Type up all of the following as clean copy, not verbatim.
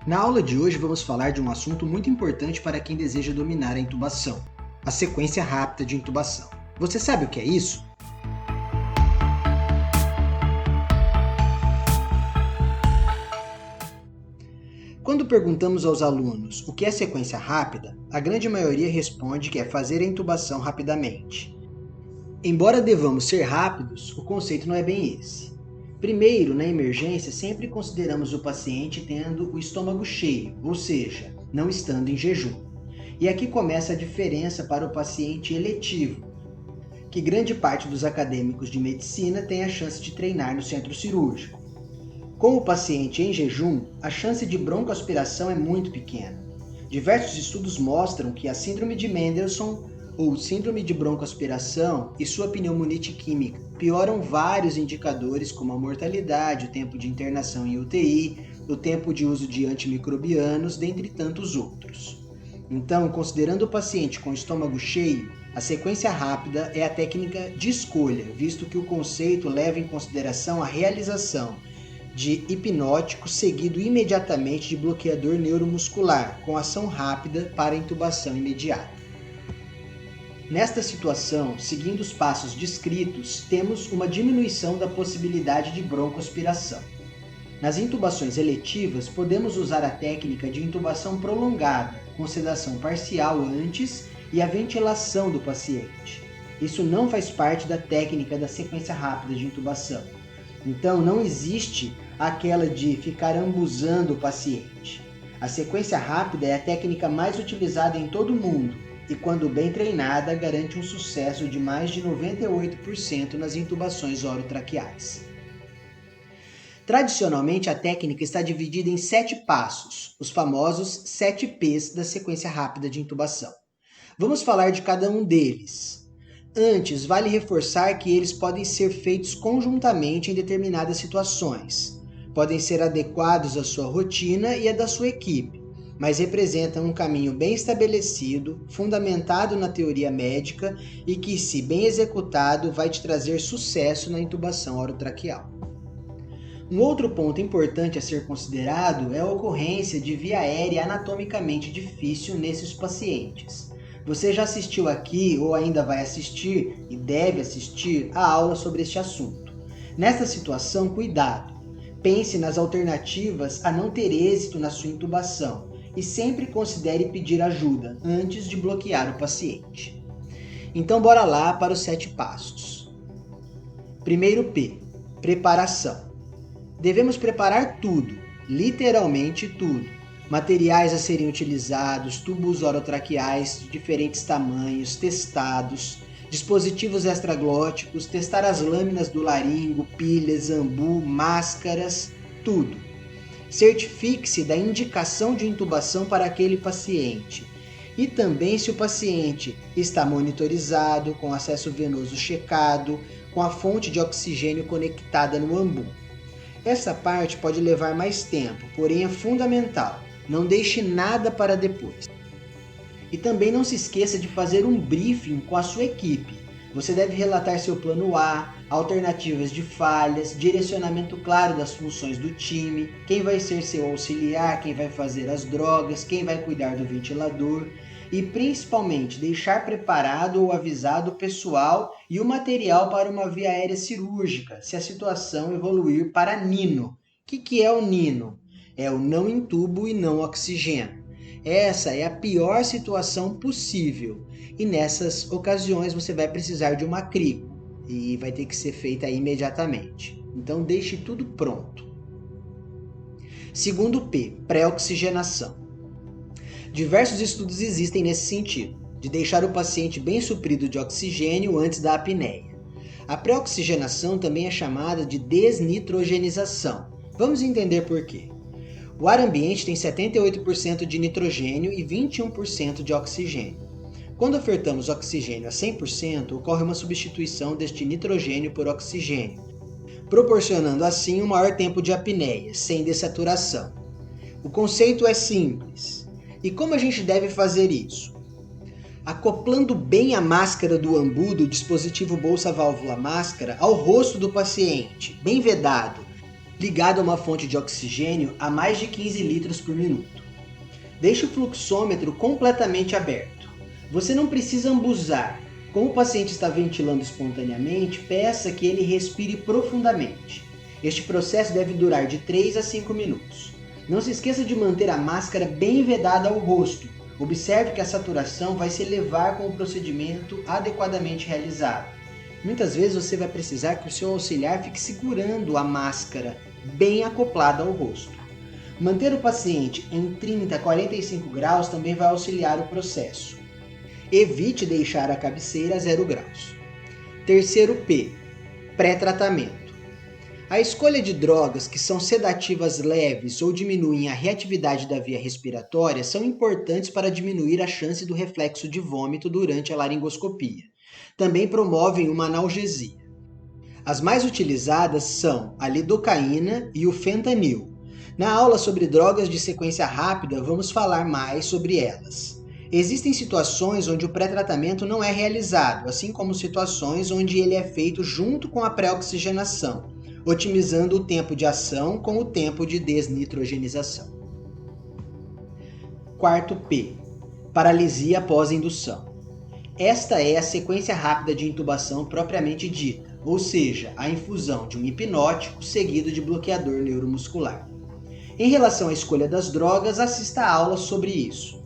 Na aula de hoje vamos falar de um assunto muito importante para quem deseja dominar a intubação, a sequência rápida de intubação. Você sabe o que é isso? Quando perguntamos aos alunos o que é sequência rápida, a grande maioria responde que é fazer a intubação rapidamente. Embora devamos ser rápidos, o conceito não é bem esse. Primeiro, na emergência, sempre consideramos o paciente tendo o estômago cheio, ou seja, não estando em jejum. E aqui começa a diferença para o paciente eletivo, que grande parte dos acadêmicos de medicina tem a chance de treinar no centro cirúrgico. Com o paciente em jejum, a chance de broncoaspiração é muito pequena. Diversos estudos mostram que a síndrome de Mendelssohn ou síndrome de broncoaspiração e sua pneumonite química pioram vários indicadores como a mortalidade, o tempo de internação em UTI, o tempo de uso de antimicrobianos, dentre tantos outros. Então, considerando o paciente com estômago cheio, a sequência rápida é a técnica de escolha, visto que o conceito leva em consideração a realização de hipnótico seguido imediatamente de bloqueador neuromuscular, com ação rápida para intubação imediata. Nesta situação, seguindo os passos descritos, temos uma diminuição da possibilidade de broncoaspiração. Nas intubações eletivas, podemos usar a técnica de intubação prolongada, com sedação parcial antes e a ventilação do paciente. Isso não faz parte da técnica da sequência rápida de intubação. Então, não existe aquela de ficar ambuzando o paciente. A sequência rápida é a técnica mais utilizada em todo o mundo e, quando bem treinada, garante um sucesso de mais de 98% nas intubações orotraqueais. Tradicionalmente, a técnica está dividida em 7 passos, os famosos 7 P's da sequência rápida de intubação. Vamos falar de cada um deles. Antes, vale reforçar que eles podem ser feitos conjuntamente em determinadas situações. Podem ser adequados à sua rotina e à da sua equipe, mas representam um caminho bem estabelecido, fundamentado na teoria médica e que, se bem executado, vai te trazer sucesso na intubação orotraqueal. Um outro ponto importante a ser considerado é a ocorrência de via aérea anatomicamente difícil nesses pacientes. Você já assistiu aqui ou ainda vai assistir e deve assistir a aula sobre este assunto. Nesta situação, cuidado! Pense nas alternativas a não ter êxito na sua intubação e sempre considere pedir ajuda antes de bloquear o paciente. Então, bora lá para os 7 passos. Primeiro P, preparação. Devemos preparar tudo, literalmente tudo. Materiais a serem utilizados, tubos orotraqueais de diferentes tamanhos, testados, dispositivos extraglóticos, testar as lâminas do laringo, pilhas, ambu, máscaras, tudo. Certifique-se da indicação de intubação para aquele paciente e também se o paciente está monitorizado, com acesso venoso checado, com a fonte de oxigênio conectada no ambu. Essa parte pode levar mais tempo, porém é fundamental. Não deixe nada para depois. E também não se esqueça de fazer um briefing com a sua equipe. Você deve relatar seu plano A, alternativas de falhas, direcionamento claro das funções do time, quem vai ser seu auxiliar, quem vai fazer as drogas, quem vai cuidar do ventilador e principalmente deixar preparado ou avisado o pessoal e o material para uma via aérea cirúrgica, se a situação evoluir para NINO. O que é o NINO? É o não intubo e não oxigênio. Essa é a pior situação possível e nessas ocasiões você vai precisar de uma crico e vai ter que ser feita imediatamente. Então deixe tudo pronto. Segundo P, pré-oxigenação. Diversos estudos existem nesse sentido, de deixar o paciente bem suprido de oxigênio antes da apneia. A pré-oxigenação também é chamada de desnitrogenização. Vamos entender por quê. O ar ambiente tem 78% de nitrogênio e 21% de oxigênio. Quando ofertamos oxigênio a 100%, ocorre uma substituição deste nitrogênio por oxigênio, proporcionando assim um maior tempo de apneia, sem dessaturação. O conceito é simples. E como a gente deve fazer isso? Acoplando bem a máscara do ambu do dispositivo bolsa-válvula máscara ao rosto do paciente, bem vedado, ligado a uma fonte de oxigênio a mais de 15 litros por minuto. Deixe o fluxômetro completamente aberto. Você não precisa ambuzar. Como o paciente está ventilando espontaneamente, peça que ele respire profundamente. Este processo deve durar de 3 a 5 minutos. Não se esqueça de manter a máscara bem vedada ao rosto. Observe que a saturação vai se elevar com o procedimento adequadamente realizado. Muitas vezes você vai precisar que o seu auxiliar fique segurando a máscara bem acoplada ao rosto. Manter o paciente em 30 a 45 graus também vai auxiliar o processo. Evite deixar a cabeceira a 0 graus. Terceiro P, pré-tratamento. A escolha de drogas que são sedativas leves ou diminuem a reatividade da via respiratória são importantes para diminuir a chance do reflexo de vômito durante a laringoscopia. Também promovem uma analgesia. As mais utilizadas são a lidocaína e o fentanil. Na aula sobre drogas de sequência rápida, vamos falar mais sobre elas. Existem situações onde o pré-tratamento não é realizado, assim como situações onde ele é feito junto com a pré-oxigenação, otimizando o tempo de ação com o tempo de desnitrogenização. Quarto P, paralisia pós-indução. Esta é a sequência rápida de intubação propriamente dita, ou seja, a infusão de um hipnótico seguido de bloqueador neuromuscular. Em relação à escolha das drogas, assista a aula sobre isso.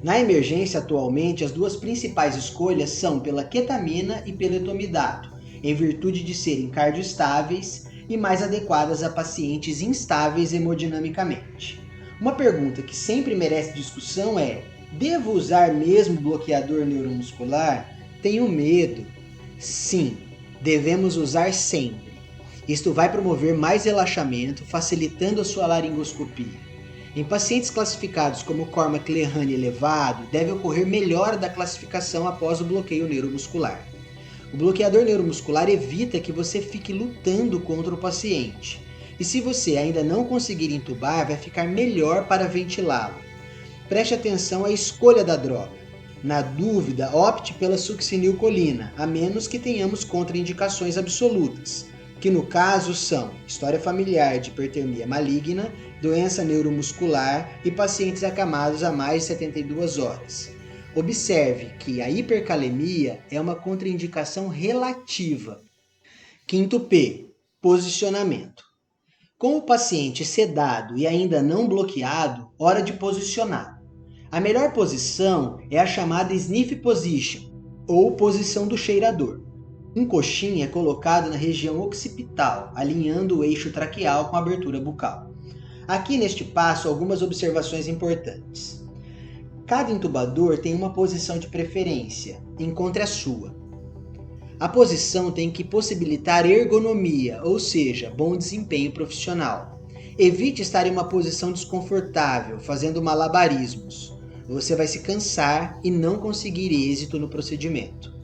Na emergência, atualmente, as duas principais escolhas são pela ketamina e pelo etomidato, em virtude de serem cardioestáveis e mais adequadas a pacientes instáveis hemodinamicamente. Uma pergunta que sempre merece discussão é: devo usar mesmo bloqueador neuromuscular? Tenho medo. Sim, devemos usar sempre. Isto vai promover mais relaxamento, facilitando a sua laringoscopia. Em pacientes classificados como Cormack-Lehane elevado, deve ocorrer melhora da classificação após o bloqueio neuromuscular. O bloqueador neuromuscular evita que você fique lutando contra o paciente. E se você ainda não conseguir intubar, vai ficar melhor para ventilá-lo. Preste atenção à escolha da droga. Na dúvida, opte pela succinilcolina, a menos que tenhamos contraindicações absolutas, que no caso são história familiar de hipertermia maligna, doença neuromuscular e pacientes acamados há mais de 72 horas. Observe que a hipercalemia é uma contraindicação relativa. Quinto P, posicionamento. Com o paciente sedado e ainda não bloqueado, hora de posicionar. A melhor posição é a chamada sniff position, ou posição do cheirador. Um coxim é colocado na região occipital, alinhando o eixo traqueal com a abertura bucal. Aqui neste passo, algumas observações importantes. Cada intubador tem uma posição de preferência, encontre a sua. A posição tem que possibilitar ergonomia, ou seja, bom desempenho profissional. Evite estar em uma posição desconfortável, fazendo malabarismos. Você vai se cansar e não conseguir êxito no procedimento.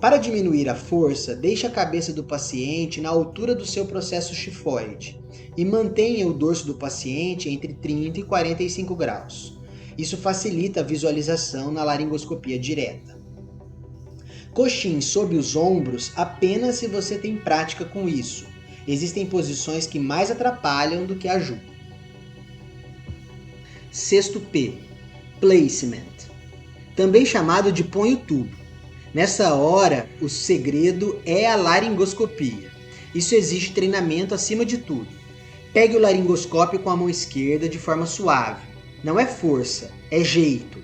Para diminuir a força, deixe a cabeça do paciente na altura do seu processo chifoide e mantenha o dorso do paciente entre 30 e 45 graus. Isso facilita a visualização na laringoscopia direta. Coxim sob os ombros apenas se você tem prática com isso. Existem posições que mais atrapalham do que ajudam. Sexto P, placement, também chamado de põe o tubo. Nessa hora, o segredo é a laringoscopia. Isso exige treinamento acima de tudo. Pegue o laringoscópio com a mão esquerda de forma suave. Não é força, é jeito.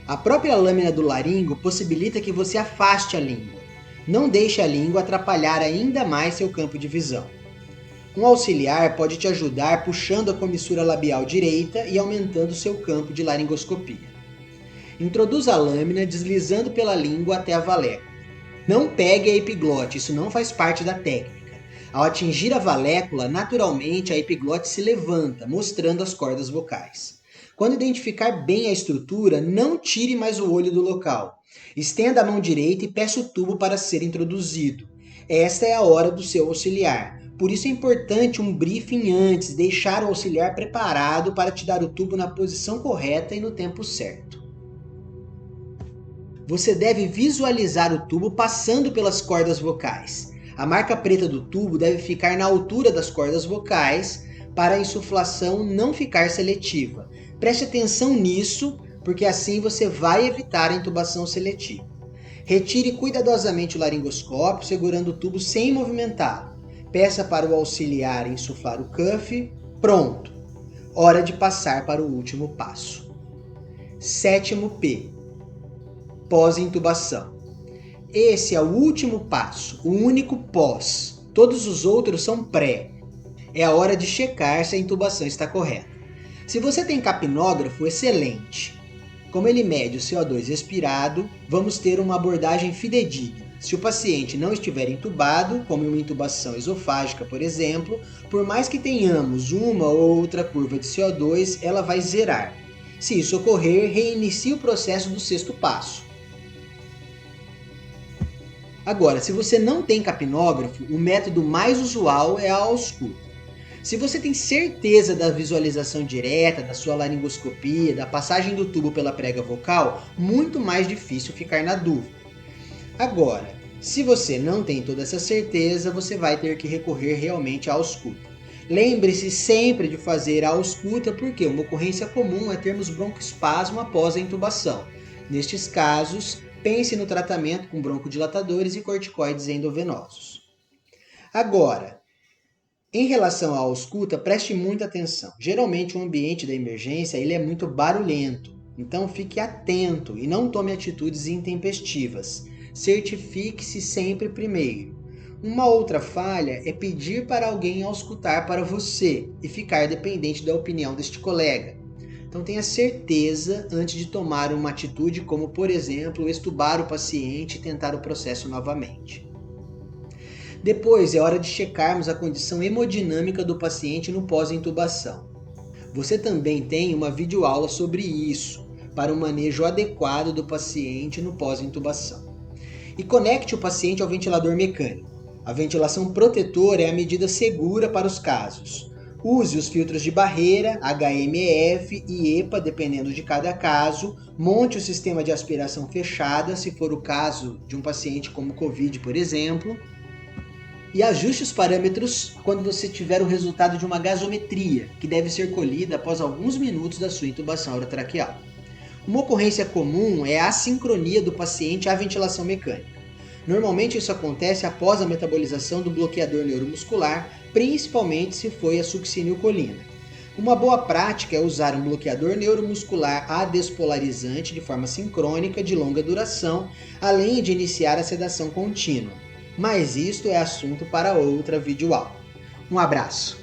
A própria lâmina do laringo possibilita que você afaste a língua. Não deixe a língua atrapalhar ainda mais seu campo de visão. Um auxiliar pode te ajudar puxando a comissura labial direita e aumentando seu campo de laringoscopia. Introduza a lâmina deslizando pela língua até a valécula. Não pegue a epiglote, isso não faz parte da técnica. Ao atingir a valécula, naturalmente a epiglote se levanta, mostrando as cordas vocais. Quando identificar bem a estrutura, não tire mais o olho do local. Estenda a mão direita e peça o tubo para ser introduzido. Esta é a hora do seu auxiliar. Por isso é importante um briefing antes, deixar o auxiliar preparado para te dar o tubo na posição correta e no tempo certo. Você deve visualizar o tubo passando pelas cordas vocais. A marca preta do tubo deve ficar na altura das cordas vocais para a insuflação não ficar seletiva. Preste atenção nisso, porque assim você vai evitar a intubação seletiva. Retire cuidadosamente o laringoscópio, segurando o tubo sem movimentá-lo. Peça para o auxiliar insuflar o cuff. Pronto! Hora de passar para o último passo. 7º P. Pós-intubação. Esse é o último passo, o único pós. Todos os outros são pré. É a hora de checar se a intubação está correta. Se você tem capnógrafo, excelente. Como ele mede o CO2 expirado, vamos ter uma abordagem fidedigna. Se o paciente não estiver entubado, como uma intubação esofágica, por exemplo, por mais que tenhamos uma ou outra curva de CO2, ela vai zerar. Se isso ocorrer, reinicie o processo do 6º passo. Agora, se você não tem capnógrafo, o método mais usual é a ausculta. Se você tem certeza da visualização direta, da sua laringoscopia, da passagem do tubo pela prega vocal, muito mais difícil ficar na dúvida. Agora, se você não tem toda essa certeza, você vai ter que recorrer realmente à ausculta. Lembre-se sempre de fazer a ausculta, porque uma ocorrência comum é termos broncoespasmo após a intubação. Nestes casos, pense no tratamento com broncodilatadores e corticoides endovenosos. Agora, em relação à ausculta, preste muita atenção. Geralmente o ambiente da emergência ele é muito barulhento, então fique atento e não tome atitudes intempestivas. Certifique-se sempre primeiro. Uma outra falha é pedir para alguém auscultar para você e ficar dependente da opinião deste colega. Então tenha certeza antes de tomar uma atitude como, por exemplo, extubar o paciente e tentar o processo novamente. Depois é hora de checarmos a condição hemodinâmica do paciente no pós-intubação. Você também tem uma videoaula sobre isso, para o manejo adequado do paciente no pós-intubação. E conecte o paciente ao ventilador mecânico. A ventilação protetora é a medida segura para os casos. Use os filtros de barreira, HMF e EPA, dependendo de cada caso. Monte o sistema de aspiração fechada, se for o caso de um paciente como Covid, por exemplo. E ajuste os parâmetros quando você tiver o resultado de uma gasometria, que deve ser colhida após alguns minutos da sua intubação orotraqueal. Uma ocorrência comum é a assincronia do paciente à ventilação mecânica. Normalmente isso acontece após a metabolização do bloqueador neuromuscular, principalmente se foi a succinilcolina. Uma boa prática é usar um bloqueador neuromuscular adespolarizante de forma sincrônica de longa duração, além de iniciar a sedação contínua. Mas isto é assunto para outra videoaula. Um abraço!